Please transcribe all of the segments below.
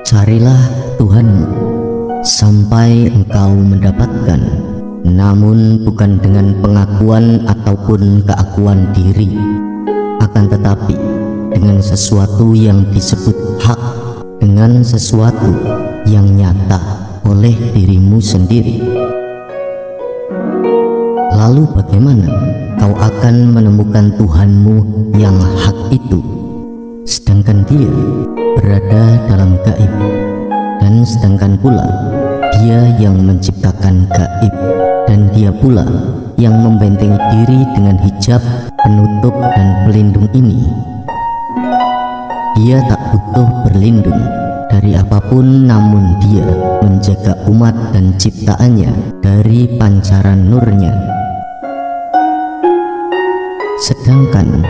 Carilah Tuhanmu sampai engkau mendapatkan, namun bukan dengan pengakuan ataupun keakuan diri, akan tetapi dengan sesuatu yang disebut hak, dengan sesuatu yang nyata oleh dirimu sendiri. Lalu bagaimana kau akan menemukan Tuhanmu yang hak itu, sedangkan Dia berada dalam gaib, dan sedangkan pula Dia yang menciptakan gaib, dan Dia pula yang membentengi diri dengan hijab, penutup dan pelindung ini. Dia tak butuh berlindung dari apapun, namun Dia menjaga umat dan ciptaannya dari pancaran nurnya. Sedangkan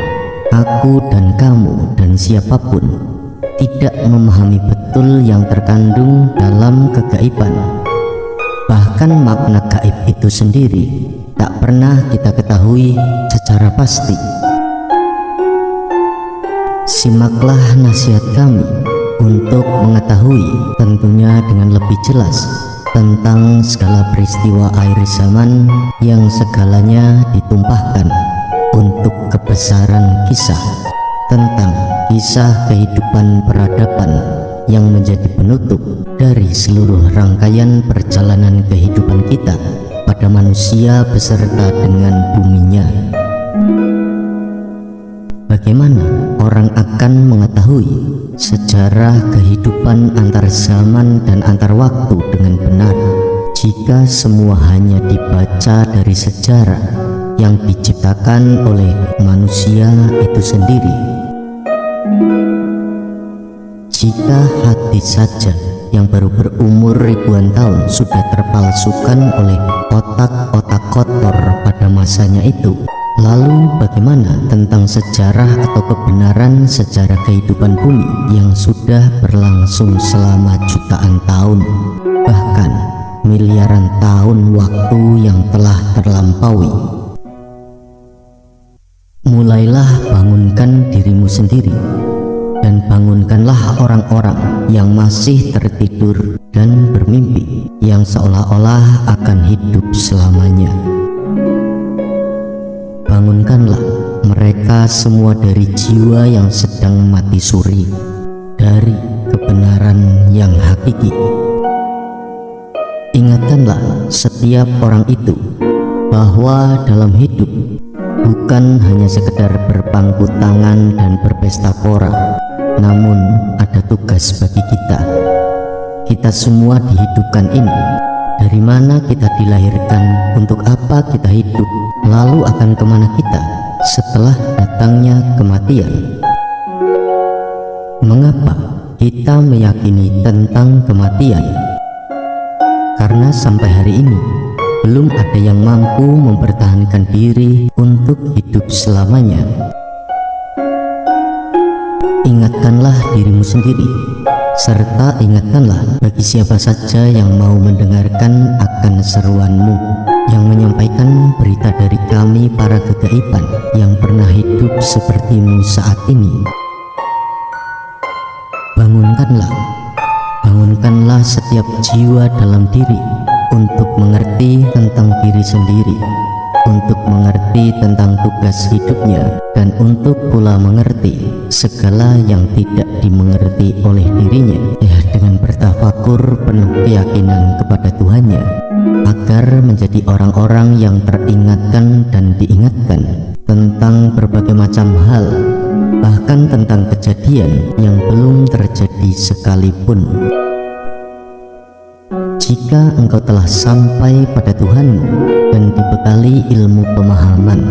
aku dan kamu dan siapapun tidak memahami betul yang terkandung dalam kegaiban. Bahkan makna gaib itu sendiri tak pernah kita ketahui secara pasti. Simaklah nasihat kami untuk mengetahui tentunya dengan lebih jelas tentang segala peristiwa akhir zaman yang segalanya ditumpahkan untuk kebesaran kisah, tentang kisah kehidupan peradaban yang menjadi penutup dari seluruh rangkaian perjalanan kehidupan kita pada manusia beserta dengan buminya. Bagaimana orang akan mengetahui sejarah kehidupan antar zaman dan antar waktu dengan benar jika semua hanya dibaca dari sejarah yang diciptakan oleh manusia itu sendiri? Jika hadis saja yang baru berumur ribuan tahun sudah terpalsukan oleh otak-otak kotor pada masanya itu, lalu bagaimana tentang sejarah atau kebenaran sejarah kehidupan bumi yang sudah berlangsung selama jutaan tahun, bahkan miliaran tahun waktu yang telah terlampaui? Mulailah bangunkan dirimu sendiri, dan bangunkanlah orang-orang yang masih tertidur dan bermimpi, yang seolah-olah akan hidup selamanya. Bangunkanlah mereka semua dari jiwa yang sedang mati suri, dari kebenaran yang hakiki. Ingatkanlah setiap orang itu bahwa dalam hidup bukan hanya sekedar berpangku tangan dan berpesta pora, namun ada tugas bagi kita. Kita semua dihidupkan ini. Dari mana kita dilahirkan, untuk apa kita hidup, lalu akan kemana kita setelah datangnya kematian? Mengapa kita meyakini tentang kematian? Karena sampai hari ini belum ada yang mampu mempertahankan diri untuk hidup selamanya. Ingatkanlah dirimu sendiri, serta ingatkanlah bagi siapa saja yang mau mendengarkan akan seruanmu, yang menyampaikan berita dari kami para kegaiban yang pernah hidup sepertimu saat ini. Bangunkanlah setiap jiwa dalam diri untuk mengerti tentang diri sendiri, untuk mengerti tentang tugas hidupnya, dan untuk pula mengerti segala yang tidak dimengerti oleh dirinya, dengan bertafakur penuh keyakinan kepada Tuhannya, agar menjadi orang-orang yang teringatkan dan diingatkan tentang berbagai macam hal, bahkan tentang kejadian yang belum terjadi sekalipun. Jika engkau telah sampai pada Tuhanmu dan dibekali ilmu pemahaman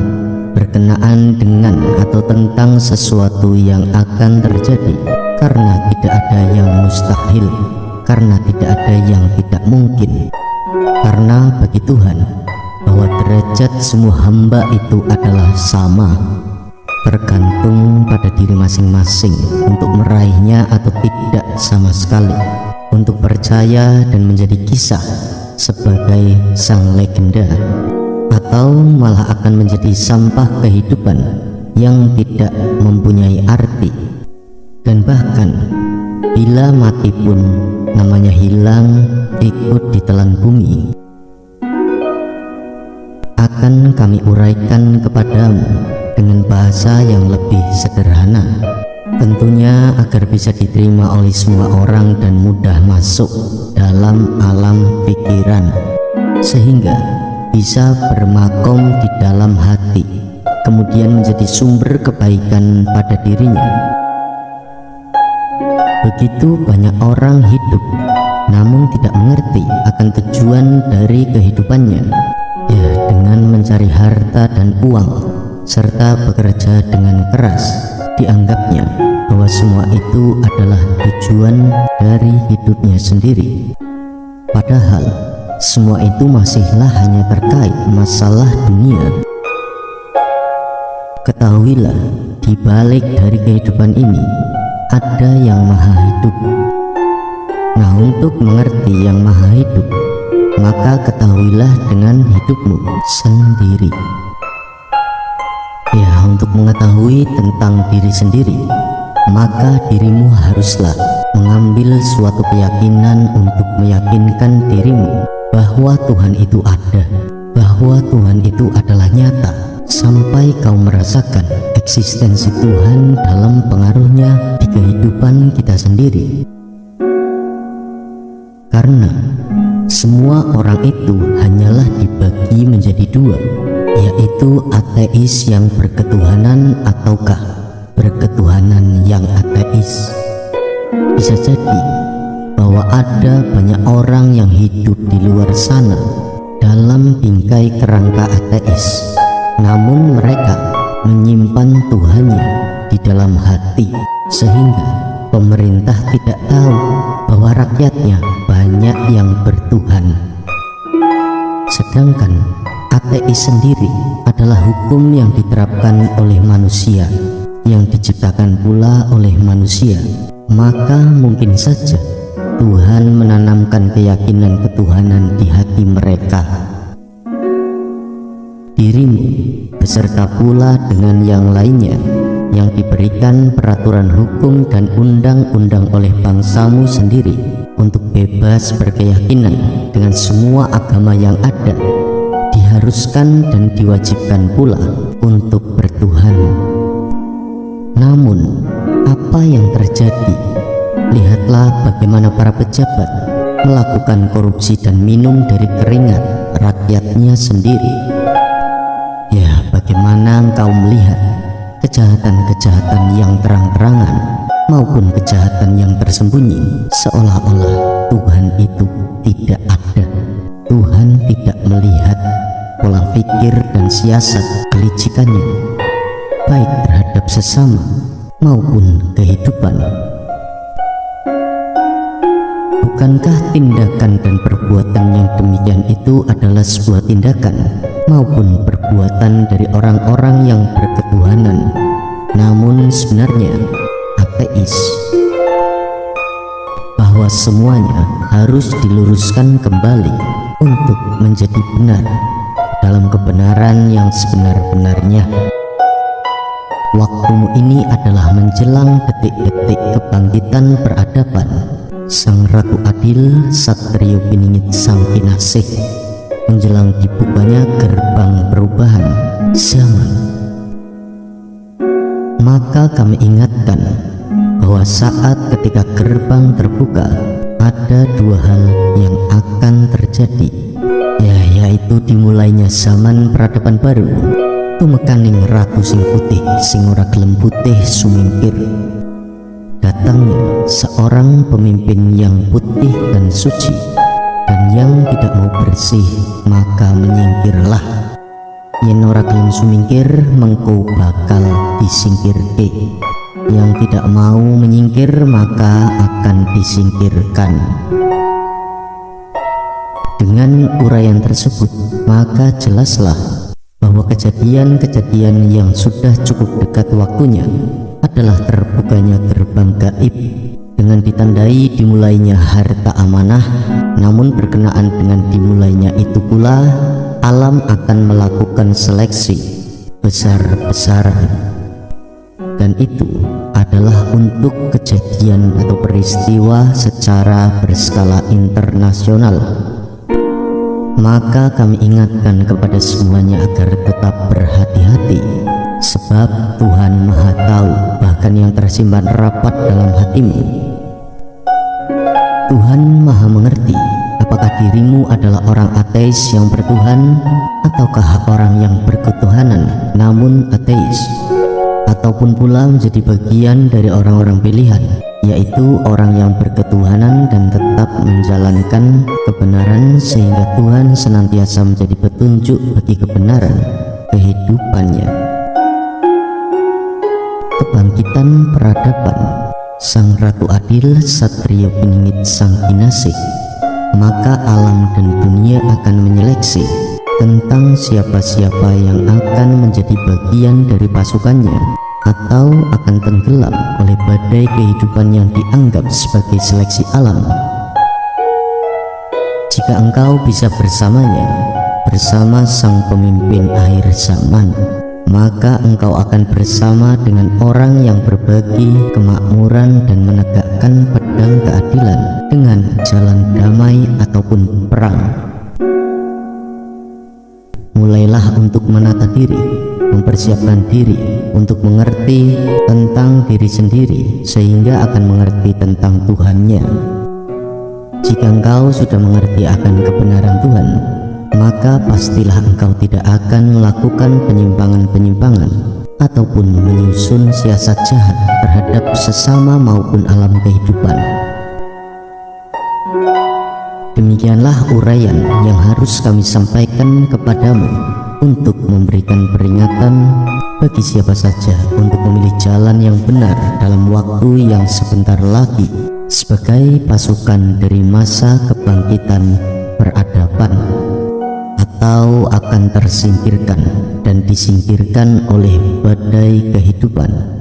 berkenaan dengan atau tentang sesuatu yang akan terjadi, karena tidak ada yang mustahil, karena tidak ada yang tidak mungkin, karena bagi Tuhan bahwa derajat semua hamba itu adalah sama, tergantung pada diri masing-masing untuk meraihnya atau tidak sama sekali, untuk percaya dan menjadi kisah sebagai sang legenda, atau malah akan menjadi sampah kehidupan yang tidak mempunyai arti, dan bahkan Bila mati pun namanya hilang, ikut ditelan bumi. Akan kami uraikan kepadamu dengan bahasa yang lebih sederhana, tentunya agar bisa diterima oleh semua orang dan mudah masuk dalam alam pikiran, sehingga bisa bermakom di dalam hati, kemudian menjadi sumber kebaikan pada dirinya. Begitu banyak orang hidup namun tidak mengerti akan tujuan dari kehidupannya, ya dengan mencari harta dan uang serta bekerja dengan keras. Dianggapnya bahwa semua itu adalah tujuan dari hidupnya sendiri, padahal semua itu masihlah hanya terkait masalah dunia. Ketahuilah, di balik dari kehidupan ini ada yang maha hidup. Nah, untuk mengerti yang maha hidup, maka ketahuilah dengan hidupmu sendiri. Ya, untuk mengetahui tentang diri sendiri, maka dirimu haruslah mengambil suatu keyakinan untuk meyakinkan dirimu bahwa Tuhan itu ada, bahwa Tuhan itu adalah nyata, sampai kau merasakan eksistensi Tuhan dalam pengaruhnya di kehidupan kita sendiri. Karena semua orang itu hanyalah dibagi menjadi dua, yaitu ateis yang berketuhanan ataukah berketuhanan yang ateis. Bisa jadi bahwa ada banyak orang yang hidup di luar sana dalam bingkai kerangka ateis, namun mereka menyimpan Tuhannya di dalam hati, sehingga pemerintah tidak tahu bahwa rakyatnya banyak yang bertuhan. Sedangkan ateis sendiri adalah hukum yang diterapkan oleh manusia, yang diciptakan pula oleh manusia. Maka mungkin saja Tuhan menanamkan keyakinan ketuhanan di hati mereka. Dirimu beserta pula dengan yang lainnya yang diberikan peraturan hukum dan undang-undang oleh bangsamu sendiri untuk bebas berkeyakinan dengan semua agama yang ada, diharuskan dan diwajibkan pula untuk bertuhan. Namun apa yang terjadi? Lihatlah bagaimana para pejabat melakukan korupsi dan minum dari keringat rakyatnya sendiri. Ya, bagaimana engkau melihat kejahatan-kejahatan yang terang-terangan maupun kejahatan yang tersembunyi, seolah-olah Tuhan itu tidak ada. Tuhan tidak melihat pola pikir dan siasat kelicikannya, baik terhadap sesama maupun kehidupan. Bukankah tindakan dan perbuatan yang demikian itu adalah sebuah tindakan maupun perbuatan dari orang-orang yang berketuhanan, namun sebenarnya ateis? Bahwa semuanya harus diluruskan kembali untuk menjadi benar dalam kebenaran yang sebenar-benarnya. Waktumu ini adalah menjelang detik-detik kebangkitan peradaban. Sang Ratu Adil, Satrio Piningit Sang Kinasih, menjelang dibukanya gerbang perubahan zaman. Maka kami ingatkan bahwa saat ketika gerbang terbuka, ada dua hal yang akan terjadi, yaitu dimulainya zaman peradaban baru. Tumekaning ratu sing putih sing ora gelem putih sumingkir. Datangnya seorang pemimpin yang putih dan suci, dan yang tidak mau bersih maka menyingkirlah. Yen ora gelem sumingkir mengko bakal disingkirke. Yang tidak mau menyingkir maka akan disingkirkan. Dengan uraian tersebut, maka jelaslah bahwa kejadian-kejadian yang sudah cukup dekat waktunya adalah terbukanya gerbang gaib dengan ditandai dimulainya harta amanah. Namun berkenaan dengan dimulainya itu pula, alam akan melakukan seleksi besar-besaran. dan itu adalah untuk kejadian atau peristiwa secara berskala internasional. Maka kami ingatkan kepada semuanya agar tetap berhati-hati, sebab Tuhan Maha Tahu bahkan yang tersimpan rapat dalam hatimu. Tuhan Maha mengerti apakah dirimu adalah orang ateis yang bertuhan, ataukah orang yang berketuhanan namun ateis, ataupun pula menjadi bagian dari orang-orang pilihan, yaitu orang yang berketuhanan dan tetap menjalankan kebenaran sehingga Tuhan senantiasa menjadi petunjuk bagi kebenaran kehidupannya. Kebangkitan peradaban. Sang Ratu Adil, Satrio Piningit Sang Kinasih. Maka alam dan dunia akan menyeleksi tentang siapa-siapa yang akan menjadi bagian dari pasukannya, atau akan tenggelam oleh badai kehidupan yang dianggap sebagai seleksi alam. Jika engkau bisa bersamanya, bersama sang pemimpin akhir zaman, maka engkau akan bersama dengan orang yang berbagi kemakmuran dan menegakkan pedang keadilan dengan jalan damai ataupun perang. Mulailah untuk menata diri, mempersiapkan diri untuk mengerti tentang diri sendiri sehingga akan mengerti tentang Tuhannya. Jika engkau sudah mengerti akan kebenaran Tuhan, maka pastilah engkau tidak akan melakukan penyimpangan-penyimpangan ataupun menyusun siasat jahat terhadap sesama maupun alam kehidupan. Demikianlah uraian yang harus kami sampaikan kepadamu untuk memberikan peringatan bagi siapa saja untuk memilih jalan yang benar dalam waktu yang sebentar lagi sebagai pasukan dari masa kebangkitan peradaban, atau akan tersingkirkan dan disingkirkan oleh badai kehidupan.